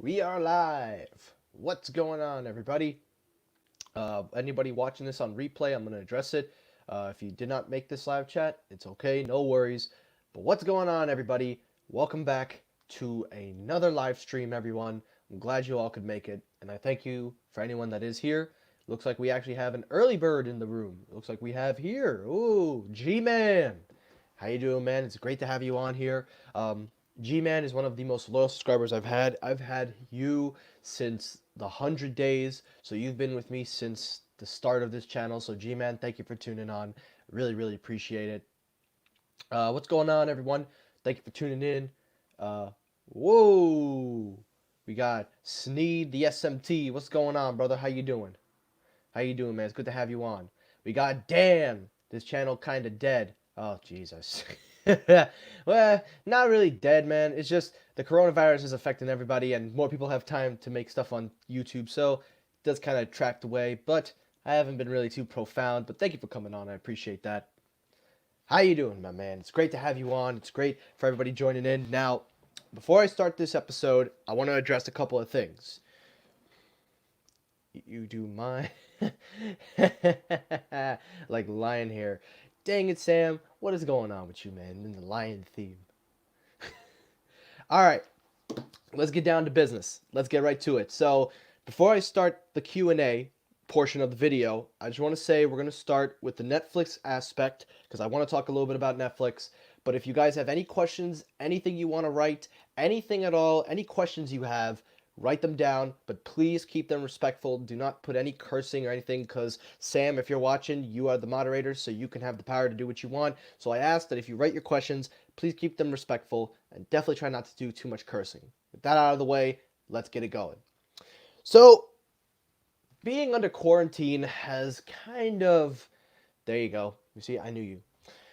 We are live. What's going on, everybody? Anybody watching this on replay, I'm going to address it. If you did not make this live chat, it's okay, no worries. But what's going on, everybody? Welcome back to another live stream, everyone. I'm glad you all could make it, and I thank you for anyone that is here. Looks like we actually have an early bird in the room. Looks like we have here, ooh, G-Man. How you doing, man? It's great to have you on here. G-Man is one of the most loyal subscribers I've had. I've had you since the 100 days, so you've been with me since the start of this channel. So G-Man, thank you for tuning on. Really, really appreciate it. What's going on, everyone? Thank you for tuning in. Uh, whoa, we got Sneed the SMT. What's going on, brother? How you doing? How you doing, man? It's good to have you on. We got Dan. This channel kind of dead. Oh, Jesus. Well, not really dead, man. It's just the coronavirus is affecting everybody, and more people have time to make stuff on YouTube, so it does kind of tracked away. But I haven't been really too profound. But thank you for coming on. I appreciate that. How you doing, my man? It's great to have you on. It's great for everybody joining in. Now, before I start this episode, I want to address a couple of things. You do my like lion hair. Dang it, Sam. What is going on with you, man? In the lion theme. All right, let's get down to business. Let's get right to it. So, before I start the Q&A portion of the video, I just want to say we're going to start with the Netflix aspect because I want to talk a little bit about Netflix. But if you guys have any questions, anything you want to write, anything at all, any questions you have, write them down, but please keep them respectful. Do not put any cursing or anything because, Sam, if you're watching, you are the moderator, so you can have the power to do what you want. So I ask that if you write your questions, please keep them respectful and definitely try not to do too much cursing. With that out of the way, let's get it going. So, being under quarantine has kind of... There you go. You see, I knew you.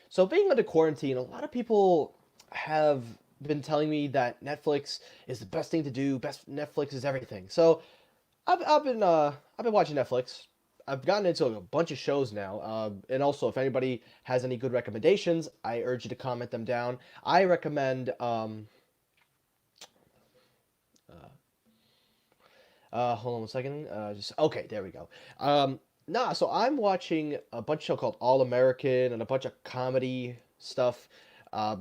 So being under quarantine, a lot of people have been telling me that Netflix is the best thing to do. Best Netflix is everything. So I've been watching Netflix. I've gotten into a bunch of shows now, and also if anybody has any good recommendations, I urge you to comment them down. I recommend. Hold on one second. Just okay. There we go. Nah, so I'm watching a bunch of show called All American and a bunch of comedy stuff.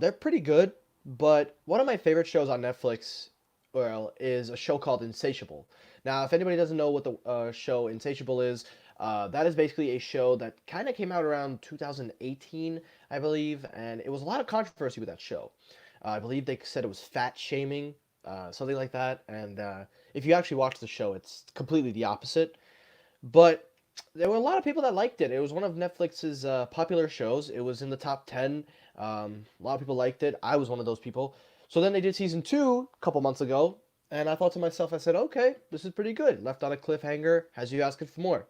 They're pretty good, but one of my favorite shows on Netflix, well, is a show called Insatiable. Now, if anybody doesn't know what the show Insatiable is, that is basically a show that kind of came out around 2018, I believe, and it was a lot of controversy with that show. I believe they said it was fat shaming, something like that, and if you actually watch the show, it's completely the opposite. But there were a lot of people that liked it. It was one of Netflix's popular shows. It was in the top 10. A lot of people liked it. I was one of those people. So then they did season two a couple months ago, and I thought to myself, I said, okay, this is pretty good. Left on a cliffhanger, has you asking for more.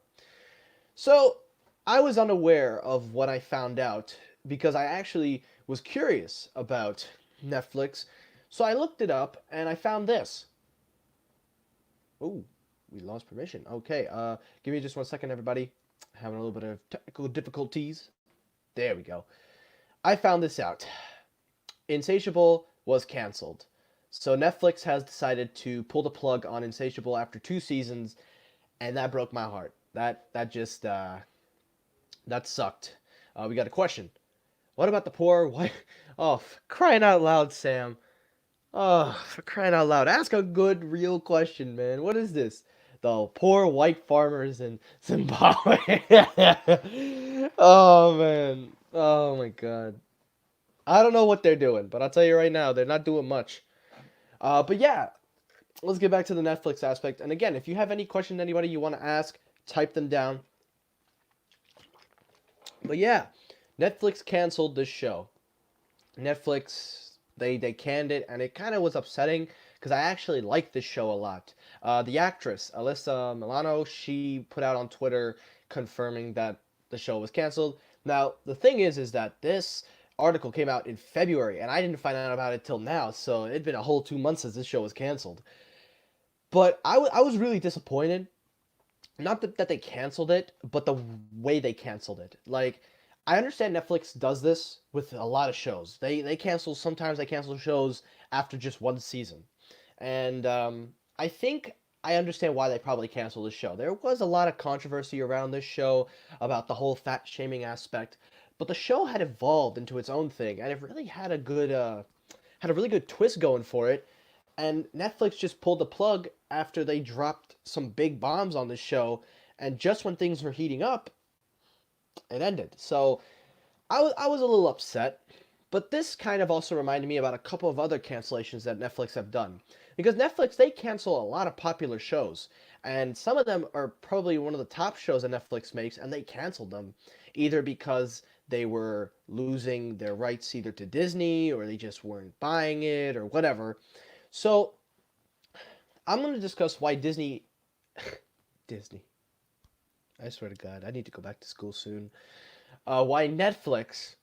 So I was unaware of what I found out because I actually was curious about Netflix. So I looked it up and I found this. Ooh, we lost permission. Okay, give me just one second, everybody. Having a little bit of technical difficulties. There we go. I found this out. Insatiable was canceled. So Netflix has decided to pull the plug on Insatiable after 2 seasons, and that broke my heart. That just that sucked. We got a question. What about the poor white? Oh, crying out loud, Sam. Oh, for crying out loud. Ask a good, real question, man. What is this? The poor white farmers in Zimbabwe. Oh, man. Oh, my God. I don't know what they're doing, but I'll tell you right now, they're not doing much. But yeah, let's get back to the Netflix aspect. And again, if you have any questions, anybody you want to ask, type them down. But yeah, Netflix canceled this show. Netflix, they canned it, and it kind of was upsetting because I actually liked this show a lot. The actress Alyssa Milano, she put out on Twitter confirming that the show was canceled. Now the thing is that this article came out in February, and I didn't find out about it till now. So it'd been a whole 2 months since this show was canceled. But I was really disappointed. Not that they canceled it, but the way they canceled it. Like, I understand Netflix does this with a lot of shows. They cancel, sometimes they cancel shows after just one season. And I think I understand why they probably canceled the show. There was a lot of controversy around this show about the whole fat shaming aspect, but the show had evolved into its own thing, and it really had a really good twist going for it. And Netflix just pulled the plug after they dropped some big bombs on the show, and just when things were heating up, it ended. So I was a little upset, but this kind of also reminded me about a couple of other cancellations that Netflix have done. Because Netflix, they cancel a lot of popular shows, and some of them are probably one of the top shows that Netflix makes, and they canceled them either because they were losing their rights either to Disney or they just weren't buying it or whatever. So I'm going to discuss why Disney. I swear to God, I need to go back to school soon. Why Netflix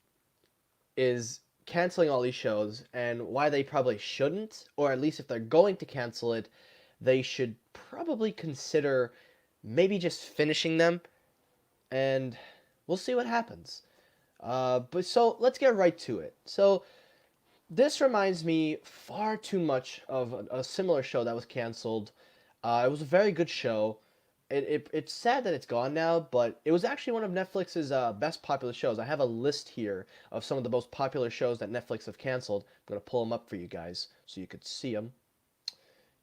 is canceling all these shows and why they probably shouldn't, or at least if they're going to cancel it, they should probably consider maybe just finishing them and we'll see what happens. But so let's get right to it. So this reminds me far too much of a similar show that was canceled. It was a very good show. It's sad that it's gone now, but it was actually one of Netflix's best popular shows. I have a list here of some of the most popular shows that Netflix have canceled. I'm going to pull them up for you guys so you could see them.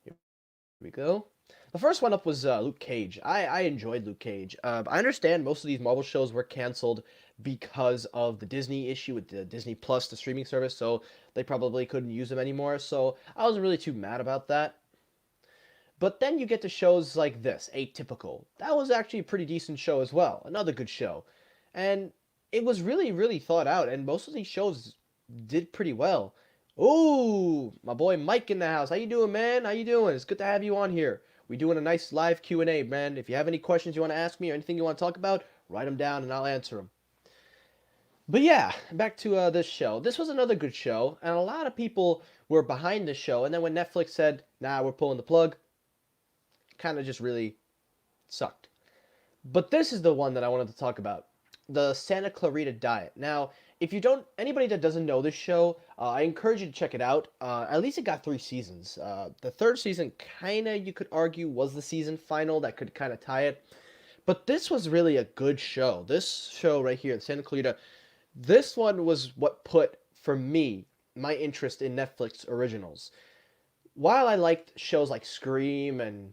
Here we go. The first one up was Luke Cage. I enjoyed Luke Cage. I understand most of these Marvel shows were canceled because of the Disney issue with the Disney Plus, the streaming service, so they probably couldn't use them anymore. So I wasn't really too mad about that. But then you get to shows like this, Atypical. That was actually a pretty decent show as well. Another good show. And it was really, really thought out, and most of these shows did pretty well. Ooh, my boy Mike in the house. How you doing, man? How you doing? It's good to have you on here. We doing a nice live Q&A, man. If you have any questions you want to ask me or anything you want to talk about, write them down and I'll answer them. But yeah, back to this show. This was another good show, and a lot of people were behind this show. And then when Netflix said, "Nah, we're pulling the plug," kind of just really sucked. But this is the one that I wanted to talk about, the Santa Clarita Diet. Now, if you don't, anybody that doesn't know this show, I encourage you to check it out. At least it got 3 seasons. The third season, kind of, you could argue, was the season final that could kind of tie it. But this was really a good show. This show right here, Santa Clarita, this one was what put, for me, my interest in Netflix originals. While I liked shows like Scream and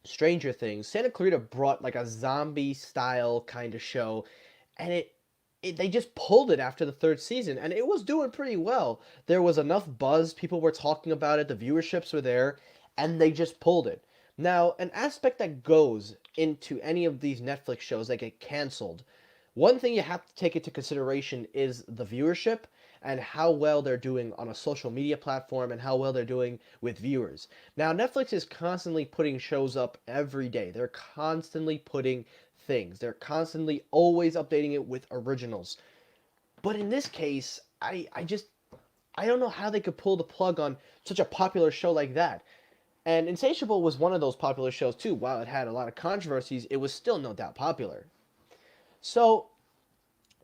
Stranger Things, Santa Clarita brought like a zombie style kind of show, and it they just pulled it after the third season, and it was doing pretty well. There was enough buzz, people were talking about it, the viewerships were there, and they just pulled it. Now, an aspect that goes into any of these Netflix shows that get canceled, one thing you have to take into consideration is the viewership and how well they're doing on a social media platform and how well they're doing with viewers. Now, Netflix is constantly putting shows up every day. They're constantly putting things. They're constantly always updating it with originals. But in this case, I don't know how they could pull the plug on such a popular show like that. And Insatiable was one of those popular shows too. While it had a lot of controversies, it was still no doubt popular. So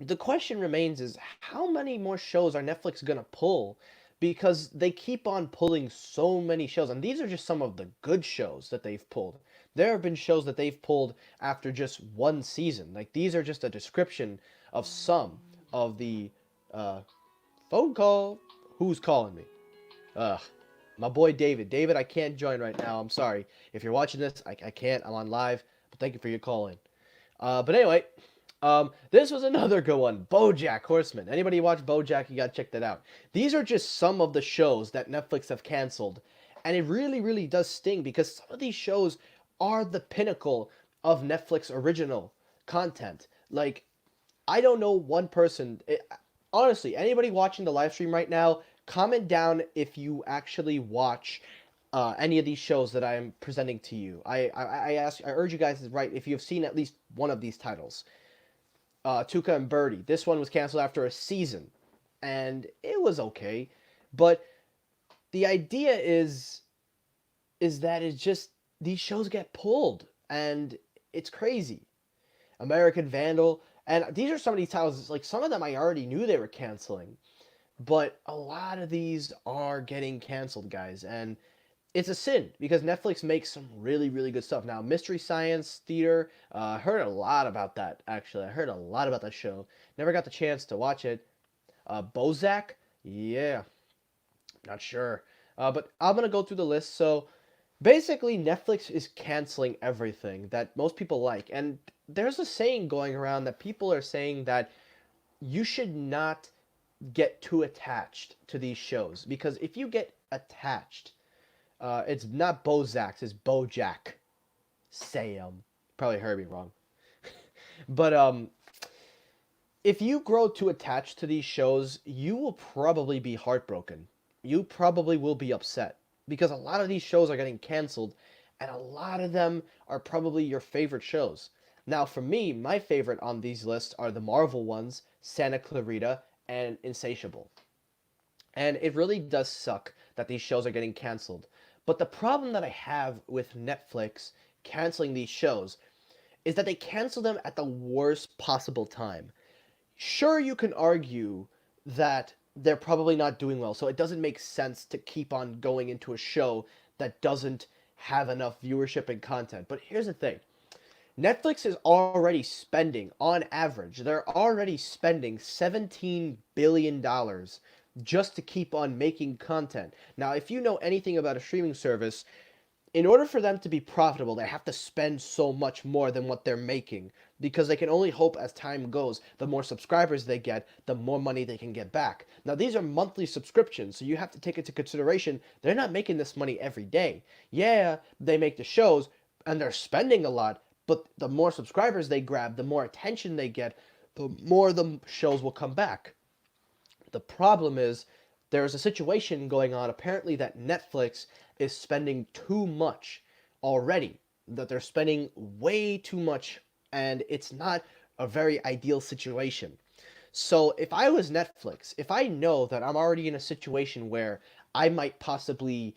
the question remains is how many more shows are Netflix going to pull? Because they keep on pulling so many shows, and these are just some of the good shows that they've pulled. There have been shows that they've pulled after just one season. Like, these are just a description of some of the uh, phone call. Who's calling me? Ugh. My boy David. David, I can't join right now. I'm sorry. If you're watching this, I can't. I'm on live. But thank you for your calling. But anyway, this was another good one. BoJack Horseman. Anybody watch BoJack? You gotta check that out. These are just some of the shows that Netflix have canceled, and it really, really does sting because some of these shows are the pinnacle of Netflix original content. Like, I don't know one person. Honestly, anybody watching the live stream right now, comment down if you actually watch any of these shows that I'm presenting to you. I urge you guys to write if you've seen at least one of these titles. Tuca and Birdie. This one was canceled after a season, and it was okay. But the idea is that it's just these shows get pulled, and it's crazy. American Vandal, and these are some of these titles. Like, some of them I already knew they were canceling, but a lot of these are getting canceled, guys, and it's a sin because Netflix makes some really, really good stuff. Now, Mystery Science Theater, I heard a lot about that, actually. I heard a lot about that show. Never got the chance to watch it. Bozak? Yeah, not sure. But I'm going to go through the list. So, basically, Netflix is canceling everything that most people like. And there's a saying going around that people are saying that you should not get too attached to these shows because if you get attached, it's not Bozak, it's Bojack. Sam. Probably heard me wrong. But if you grow too attached to these shows, you will probably be heartbroken. You probably will be upset because a lot of these shows are getting canceled and a lot of them are probably your favorite shows. Now, for me, my favorite on these lists are the Marvel ones, Santa Clarita and Insatiable. And it really does suck that these shows are getting canceled. But the problem that I have with Netflix canceling these shows is that they cancel them at the worst possible time. Sure, you can argue that they're probably not doing well, so it doesn't make sense to keep on going into a show that doesn't have enough viewership and content. But here's the thing. Netflix is already spending, on average, they're already spending $17 billion dollars just to keep on making content. Now, if you know anything about a streaming service, in order for them to be profitable, they have to spend so much more than what they're making because they can only hope as time goes, the more subscribers they get, the more money they can get back. Now, these are monthly subscriptions, so you have to take into consideration they're not making this money every day. Yeah, they make the shows and they're spending a lot, but the more subscribers they grab, the more attention they get, the more the shows will come back. The problem is there's a situation going on apparently that Netflix is spending too much already. That they're spending way too much and it's not a very ideal situation. So if I was Netflix, if I know that I'm already in a situation where I might possibly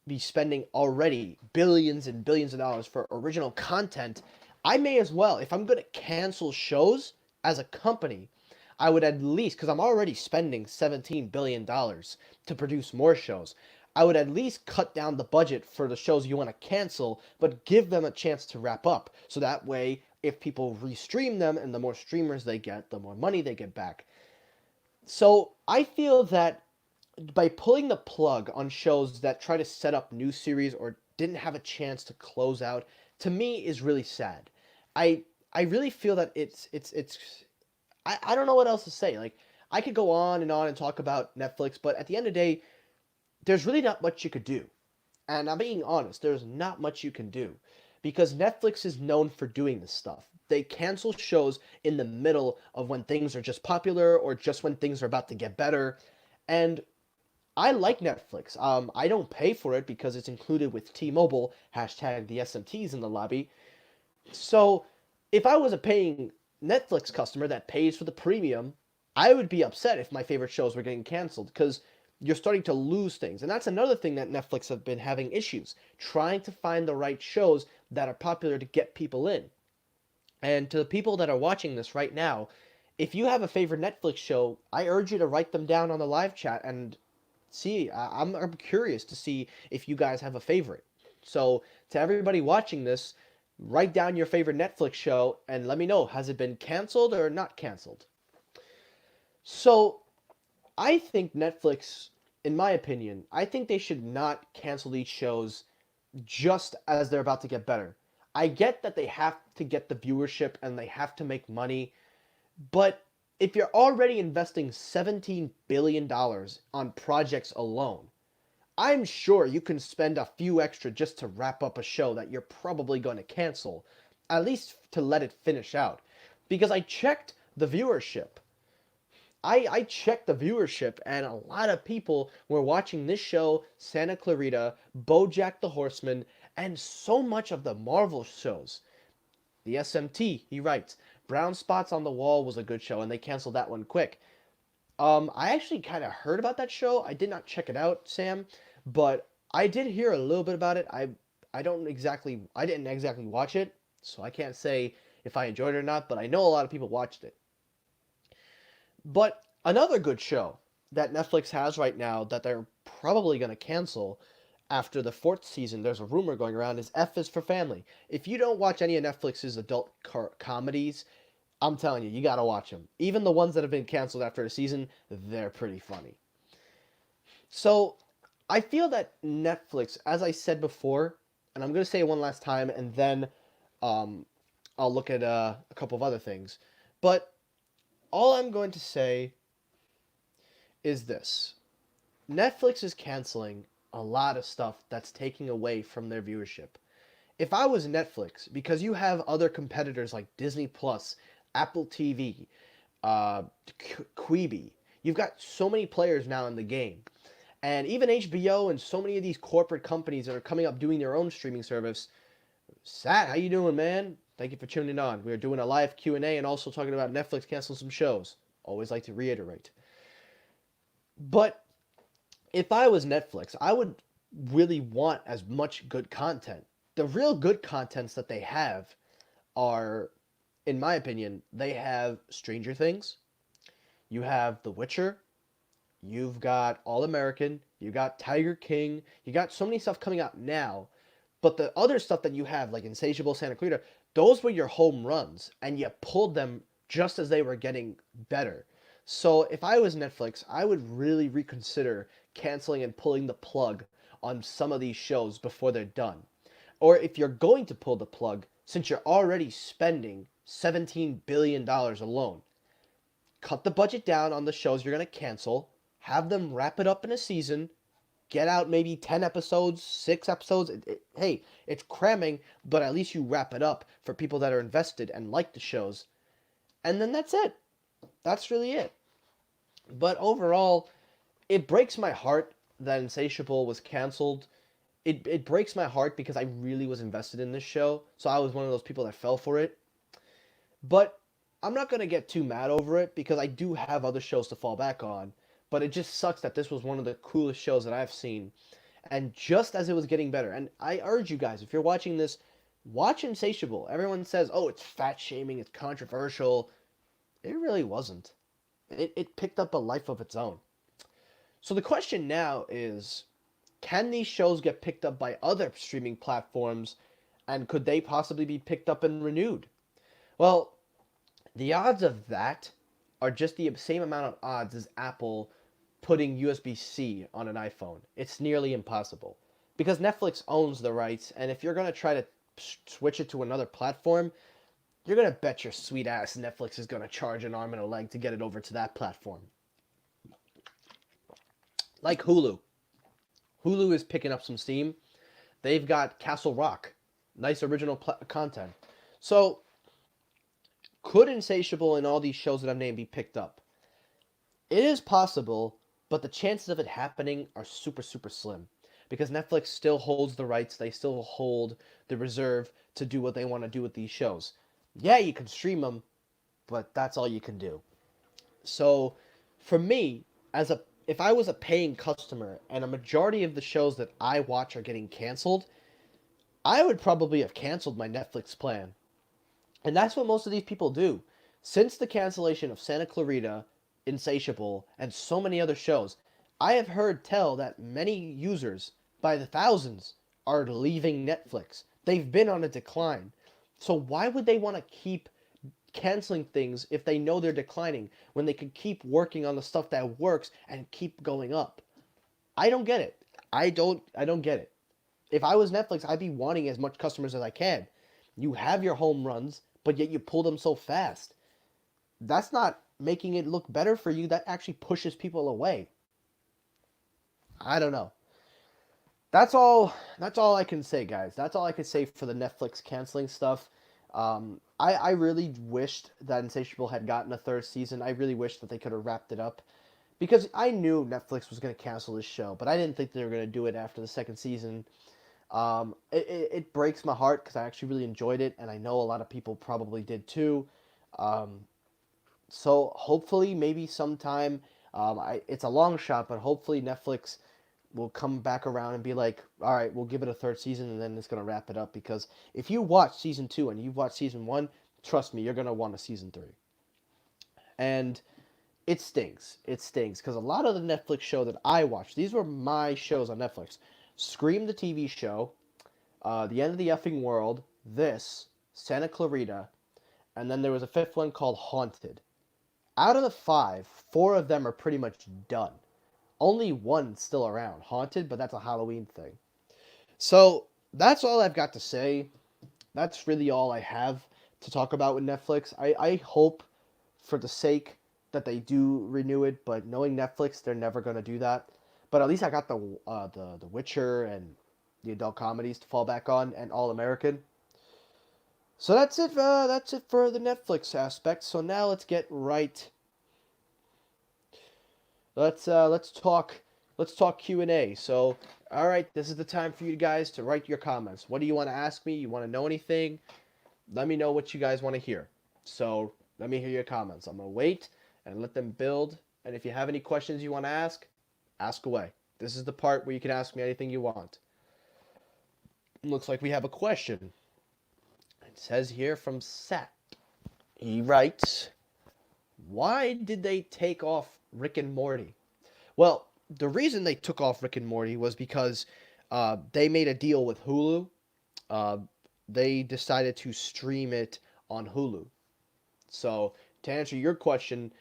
be spending already billions and billions of dollars for original content, I may as well, if I'm going to cancel shows as a company, I would at least, because I'm already spending $17 billion dollars to produce more shows, I would at least cut down the budget for the shows you want to cancel, but give them a chance to wrap up. So that way, if people restream them and the more streamers they get, the more money they get back. So I feel that by pulling the plug on shows that try to set up new series or didn't have a chance to close out, to me is really sad. I I really feel that I don't know what else to say. Like I could go on and talk about Netflix, but at the end of the day, there's really not much you could do. And I'm being honest, there's not much you can do because Netflix is known for doing this stuff. They cancel shows in the middle of when things are just popular or just when things are about to get better. And I like Netflix. I don't pay for it because it's included with T-Mobile, hashtag the SMTs in the lobby. So if I was a paying Netflix customer that pays for the premium, I would be upset if my favorite shows were getting canceled because you're starting to lose things. And that's another thing that Netflix have been having issues, trying to find the right shows that are popular to get people in. And to the people that are watching this right now, if you have a favorite Netflix show, I urge you to write them down on the live chat and see. I'm curious to see if you guys have a favorite. So to everybody watching this, write down your favorite Netflix show and let me know, has it been canceled or not canceled? So I think Netflix, in my opinion, I think they should not cancel these shows just as they're about to get better. I get that they have to get the viewership and they have to make money, but if you're already investing $17 billion dollars on projects alone, I'm sure you can spend a few extra just to wrap up a show that you're probably going to cancel, at least to let it finish out. Because I checked the viewership. I checked the viewership, and a lot of people were watching this show, Santa Clarita, BoJack the Horseman, and so much of the Marvel shows. The SMT, he writes, Brown Spots on the Wall was a good show, and they canceled that one quick. I actually kind of heard about that show. I did not check it out, Sam, but I did hear a little bit about it. I didn't exactly watch it, so I can't say if I enjoyed it or not, but I know a lot of people watched it. But another good show that Netflix has right now that they're probably going to cancel, after the fourth season, there's a rumor going around, is F is for family. If you don't watch any of Netflix's adult comedies, I'm telling you, you gotta watch them. Even the ones that have been canceled after a season, they're pretty funny. So I feel that Netflix, as I said before, and I'm gonna say it one last time, and then um, I'll look at a couple of other things. But all I'm going to say is this: Netflix is canceling a lot of stuff that's taking away from their viewership. If I was Netflix, because you have other competitors like Disney Plus, Apple TV, uh, Quibi, you've got so many players now in the game. And even HBO and so many of these corporate companies that are coming up doing their own streaming service. Sat, how you doing, man? Thank you for tuning on. We are doing a live Q&A and also talking about Netflix canceling some shows. Always like to reiterate. But if I was Netflix, I would really want as much good content. The real good contents that they have are, in my opinion, they have Stranger Things, you have The Witcher, you've got All American, you got Tiger King, you got so many stuff coming out now. But the other stuff that you have, like Insatiable, Santa Clarita, those were your home runs, and you pulled them just as they were getting better. So if I was Netflix, I would really reconsider canceling and pulling the plug on some of these shows before they're done. Or if you're going to pull the plug, since you're already spending $17 billion alone, cut the budget down on the shows you're going to cancel, have them wrap it up in a season, get out maybe 10 episodes, 6 episodes. Hey, it's cramming, but at least you wrap it up for people that are invested and like the shows. And then that's it. That's really it. But overall, it breaks my heart that Insatiable was canceled. It breaks my heart because I really was invested in this show. So I was one of those people that fell for it. But I'm not going to get too mad over it because I do have other shows to fall back on. But it just sucks that this was one of the coolest shows that I've seen. And just as it was getting better, and I urge you guys, if you're watching this, watch Insatiable. Everyone says, oh, it's fat shaming, it's controversial. It really wasn't. It picked up a life of its own. So the question now is, can these shows get picked up by other streaming platforms, and could they possibly be picked up and renewed? Well, the odds of that are just the same amount of odds as Apple putting USB-C on an iPhone. It's nearly impossible. Because Netflix owns the rights, and if you're going to try to switch it to another platform, you're going to bet your sweet ass Netflix is going to charge an arm and a leg to get it over to that platform. Like Hulu. Hulu is picking up some steam. They've got Castle Rock. Nice original content. So, could Insatiable and all these shows that I've named be picked up? It is possible, but the chances of it happening are super, super slim. Because Netflix still holds the rights, they still hold the reserve to do what they want to do with these shows. Yeah, you can stream them, but that's all you can do. So, for me, if I was a paying customer and a majority of the shows that I watch are getting canceled, I would probably have canceled my Netflix plan. And that's what most of these people do. Since the cancellation of Santa Clarita, Insatiable, and so many other shows, I have heard tell that many users, by the thousands, are leaving Netflix. They've been on a decline. So why would they want to keep canceling things if they know they're declining when they could keep working on the stuff that works and keep going up? I don't get it. I don't get it. If I was Netflix, I'd be wanting as much customers as I can. You have your home runs, but yet you pull them so fast. That's not making it look better for you. That actually pushes people away. I don't know. That's all I can say, guys. That's all I can say for the Netflix canceling stuff. I really wished that Insatiable had gotten a third season. I really wished that they could have wrapped it up. Because I knew Netflix was going to cancel this show, but I didn't think they were going to do it after the second season. It breaks my heart because I actually really enjoyed it, and I know a lot of people probably did too. Um, so hopefully, maybe sometime, it's a long shot, but hopefully Netflix will come back around and be like, all right, we'll give it a third season, and then it's going to wrap it up. Because if you watch season 2 and you've watched season 1, trust me, you're going to want a season 3. And it stings because a lot of the Netflix show that I watched, these were my shows on Netflix. Scream the TV show, The End of the Effing World, this, Santa Clarita, and then there was a fifth one called Haunted. Out of the five, four of them are pretty much done. Only one's still around, Haunted, but that's a Halloween thing. So that's all I've got to say. That's really all I have to talk about with Netflix. I hope, for the sake that they do renew it, but knowing Netflix, they're never gonna do that. But at least I got the Witcher and the adult comedies to fall back on, and All American. So that's it. That's it for the Netflix aspect. So now let's get right. Let's talk Q&A. So, all right, this is the time for you guys to write your comments. What do you want to ask me? You want to know anything? Let me know what you guys want to hear. So, let me hear your comments. I'm going to wait and let them build. And if you have any questions you want to ask away. This is the part where you can ask me anything you want. Looks like we have a question. It says here from Sat. He writes, why did they take off Rick and Morty? Well, the reason they took off Rick and Morty was because they made a deal with Hulu. Uh, they decided to stream it on Hulu. So, to answer your question,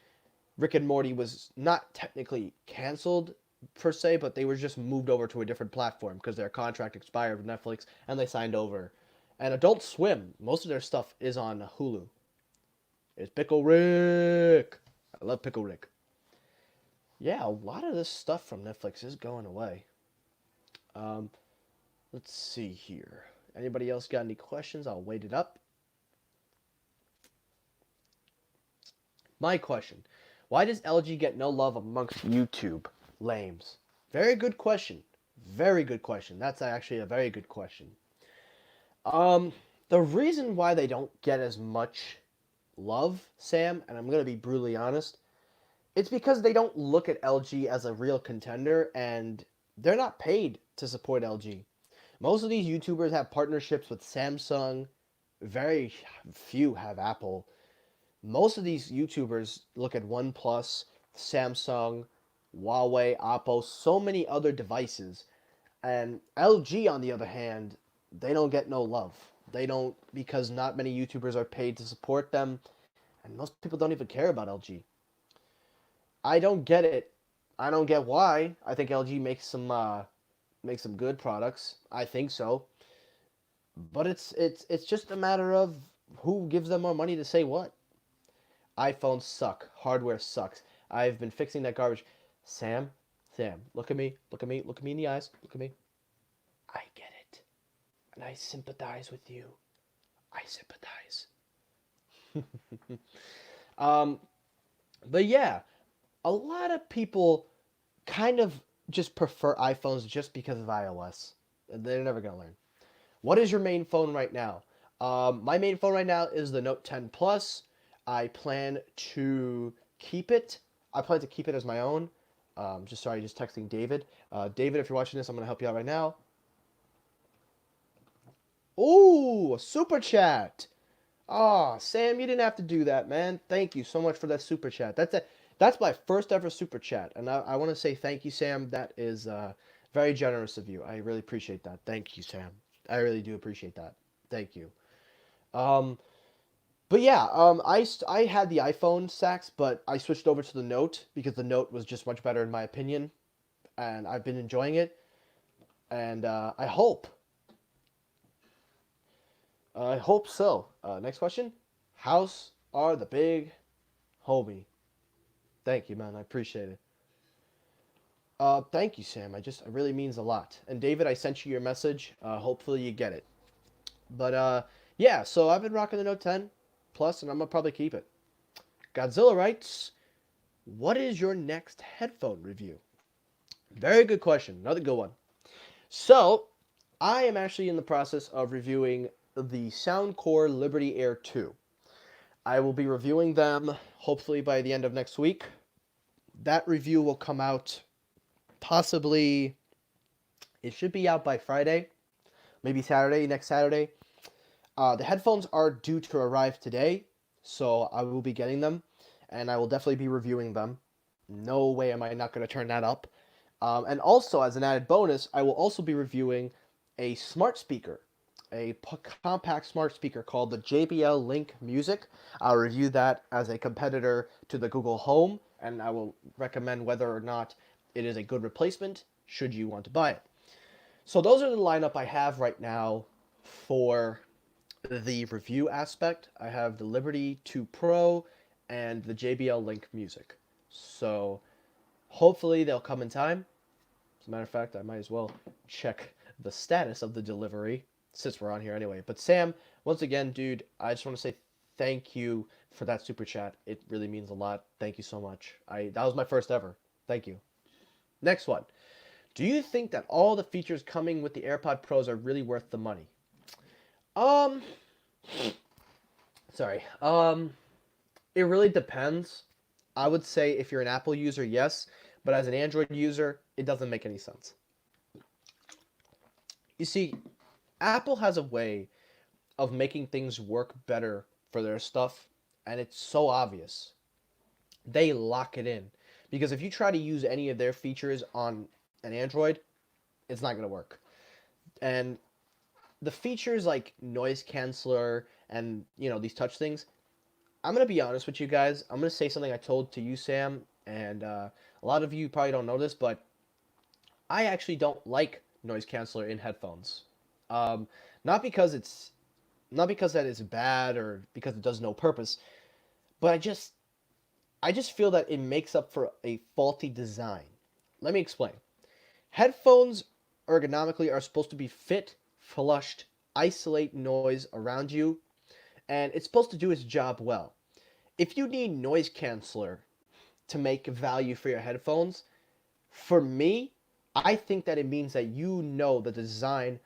Rick and Morty was not technically canceled per se, but they were just moved over to a different platform because their contract expired with Netflix and they signed over. And Adult Swim, most of their stuff is on Hulu. It's Pickle Rick. I love Pickle Rick. Yeah, a lot of this stuff from Netflix is going away. Um, let's see here. Anybody else got any questions? I'll wait it up. My question. Why does LG get no love amongst YouTube lames? Very good question. Very good question. That's actually a very good question. The reason why they don't get as much love, Sam, and I'm going to be brutally honest, it's because they don't look at LG as a real contender, and they're not paid to support LG. Most of these YouTubers have partnerships with Samsung. Very few have Apple. Most of these YouTubers look at OnePlus, Samsung, Huawei, Oppo, so many other devices. And LG, on the other hand, they don't get no love. They don't, because not many YouTubers are paid to support them, and most people don't even care about LG. I don't get it. I don't get why. I think LG makes some good products. I think so. But it's just a matter of who gives them more money to say what. iPhones suck. Hardware sucks. I've been fixing that garbage. Sam, look at me. Look at me. Look at me in the eyes. Look at me. I get it. And I sympathize with you. I sympathize. um, but yeah, a lot of people kind of just prefer iPhones just because of iOS. They're never going to learn. What is your main phone right now? My main phone right now is the Note 10 Plus. I plan to keep it. I plan to keep it as my own. Just texting David. David, if you're watching this, I'm going to help you out right now. Ooh, a super chat. Oh, Sam, you didn't have to do that, man. Thank you so much for that super chat. That's my first ever super chat, and I want to say thank you, Sam. That is very generous of you. I really appreciate that. Thank you, Sam. I really do appreciate that. Thank you. Um, but yeah, I had the iPhone Sax, but I switched over to the Note because the Note was just much better in my opinion, and I've been enjoying it. And I hope so. Next question. House are the big homie. Thank you, man. I appreciate it. Thank you, Sam. It really means a lot. And David, I sent you your message. Hopefully you get it. But yeah. So I've been rocking the Note 10 Plus, and I'm gonna probably keep it. Godzilla writes, "What is your next headphone review?" Very good question. Another good one. So I am actually in the process of reviewing the Soundcore Liberty Air 2. I will be reviewing them hopefully by the end of next week. That review will come out possibly, it should be out by Friday, maybe Saturday, next Saturday. The headphones are due to arrive today, so I will be getting them, and I will definitely be reviewing them. No way am I not going to turn that up. And also, as an added bonus, I will also be reviewing a smart speaker, compact smart speaker called the JBL Link Music. I'll review that as a competitor to the Google Home, and I will recommend whether or not it is a good replacement should you want to buy it. So those are the lineup I have right now for the review aspect. I have the Liberty 2 Pro and the JBL Link Music. So hopefully they'll come in time. As a matter of fact, I might as well check the status of the delivery since we're on here anyway. But Sam, once again, dude, I just want to say thank you for that super chat. It really means a lot. Thank you so much. That was my first ever. Thank you. Next one. Do you think that all the features coming with the AirPod Pros are really worth the money? Um, sorry. It really depends. I would say if you're an Apple user, yes, but as an Android user, it doesn't make any sense. You see, Apple has a way of making things work better for their stuff, and it's so obvious. They lock it in. Because if you try to use any of their features on an Android, it's not going to work. And the features like noise canceller and, these touch things, I'm going to be honest with you guys. I'm going to say something I told to you, Sam, and a lot of you probably don't know this, but I actually don't like noise canceller in headphones. Um, not because it's not because that is bad or because it does no purpose, but I just feel that it makes up for a faulty design. Let me explain. Headphones ergonomically are supposed to be fit, flushed, isolate noise around you, and it's supposed to do its job well. If you need noise canceller to make value for your headphones, for me, I think that it means that the design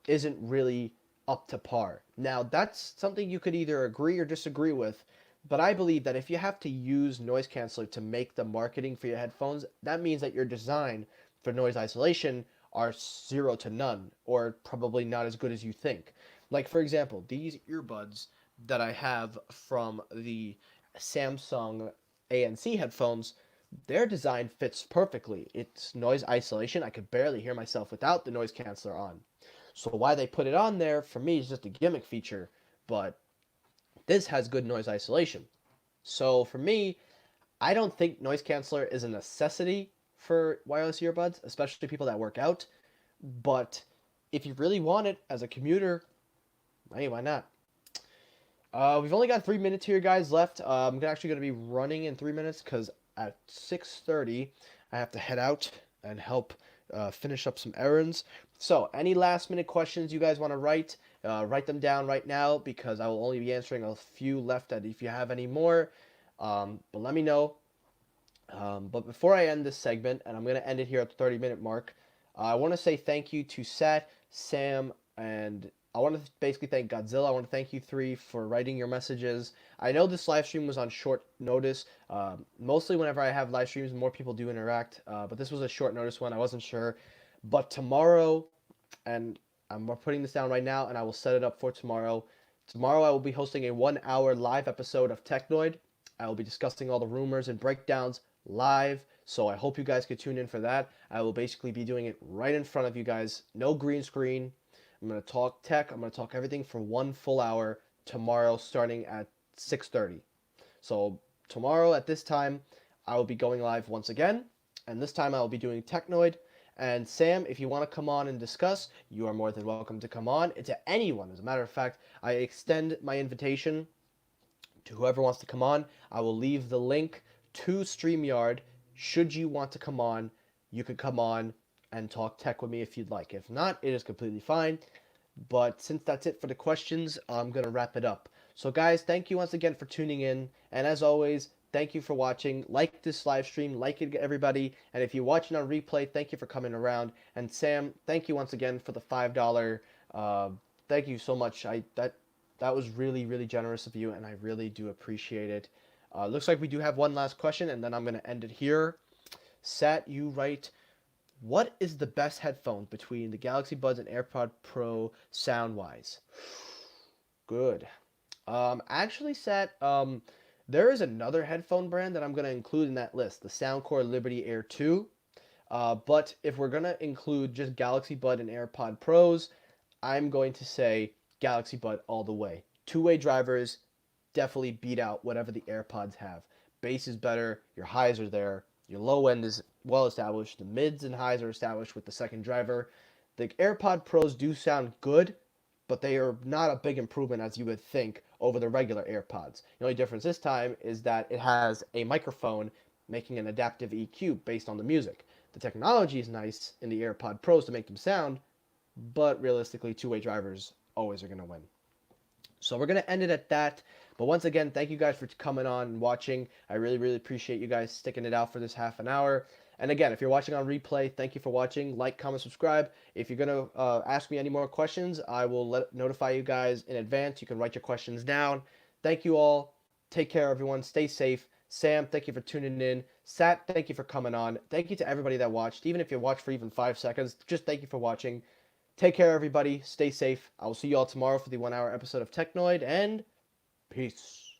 isn't really up to par. Now, that's something you could either agree or disagree with, but I believe that if you have to use noise canceller to make the marketing for your headphones, that means that your design for noise isolation are zero to none, or probably not as good as you think. Like, for example, these earbuds that I have from the Samsung ANC headphones, their design fits perfectly. It's noise isolation. I could barely hear myself without the noise canceller on. So why they put it on there for me is just a gimmick feature, but this has good noise isolation. So for me, I don't think noise canceller is a necessity for wireless earbuds, especially people that work out. But if you really want it as a commuter, hey, why not? We've only got 3 minutes here, guys, left. I'm actually going to be running in 3 minutes because at 6:30 I have to head out and help finish up some errands. So, any last minute questions you guys want to write them down right now because I will only be answering a few left. And if you have any more, but let me know. But before I end this segment, and I'm going to end it here at the 30-minute mark, I want to say thank you to Sat, Sam, and I want to basically thank Godzilla. I want to thank you three for writing your messages. I know this live stream was on short notice. Mostly whenever I have live streams, more people do interact. But this was a short notice one. I wasn't sure. But tomorrow, and I'm putting this down right now, and I will set it up for tomorrow. Tomorrow I will be hosting a 1 hour live episode of Technoid. I will be discussing all the rumors and breakdowns live. So I hope you guys could tune in for that. I will basically be doing it right in front of you guys. No green screen. I'm going to talk tech. I'm going to talk everything for 1 full hour tomorrow starting at 6:30. So tomorrow at this time, I will be going live once again. And this time I will be doing Technoid. And Sam, if you want to come on and discuss, you are more than welcome to come on. It's to anyone. As a matter of fact, I extend my invitation to whoever wants to come on. I will leave the link to StreamYard. Should you want to come on, you could come on and talk tech with me if you'd like. If not, it is completely fine. But since that's it for the questions, I'm going to wrap it up. So guys, thank you once again for tuning in. And as always, thank you for watching. Like this live stream, like it, everybody. And if you're watching on replay, thank you for coming around. And Sam, thank you once again for the $5. Thank you so much. That was really, really generous of you, and I really do appreciate it. Looks like we do have one last question, and then I'm going to end it here. Sat, you write, what is the best headphone between the Galaxy Buds and AirPod Pro sound-wise? Good. Actually, Sat, there is another headphone brand that I'm going to include in that list, the Soundcore Liberty Air 2. But if we're gonna include just Galaxy Bud and AirPod Pros, I'm going to say Galaxy Bud all the way. Two-way drivers definitely beat out whatever the AirPods have. Bass is better, your highs are there, your low end is well established, the mids and highs are established with the second driver. The AirPod Pros do sound good, but they are not a big improvement as you would think over the regular AirPods. The only difference this time is that it has a microphone making an adaptive EQ based on the music. The technology is nice in the AirPod Pros to make them sound, but realistically, two-way drivers always are going to win. So we're going to end it at that. But once again, thank you guys for coming on and watching. I really, really appreciate you guys sticking it out for this half an hour. And again, if you're watching on replay, thank you for watching. Like, comment, subscribe. If you're going to ask me any more questions, I will notify you guys in advance. You can write your questions down. Thank you all. Take care, everyone. Stay safe. Sam, thank you for tuning in. Sat, thank you for coming on. Thank you to everybody that watched. Even if you watched for even 5 seconds, just thank you for watching. Take care, everybody. Stay safe. I will see you all tomorrow for the 1 hour episode of Technoid, and peace.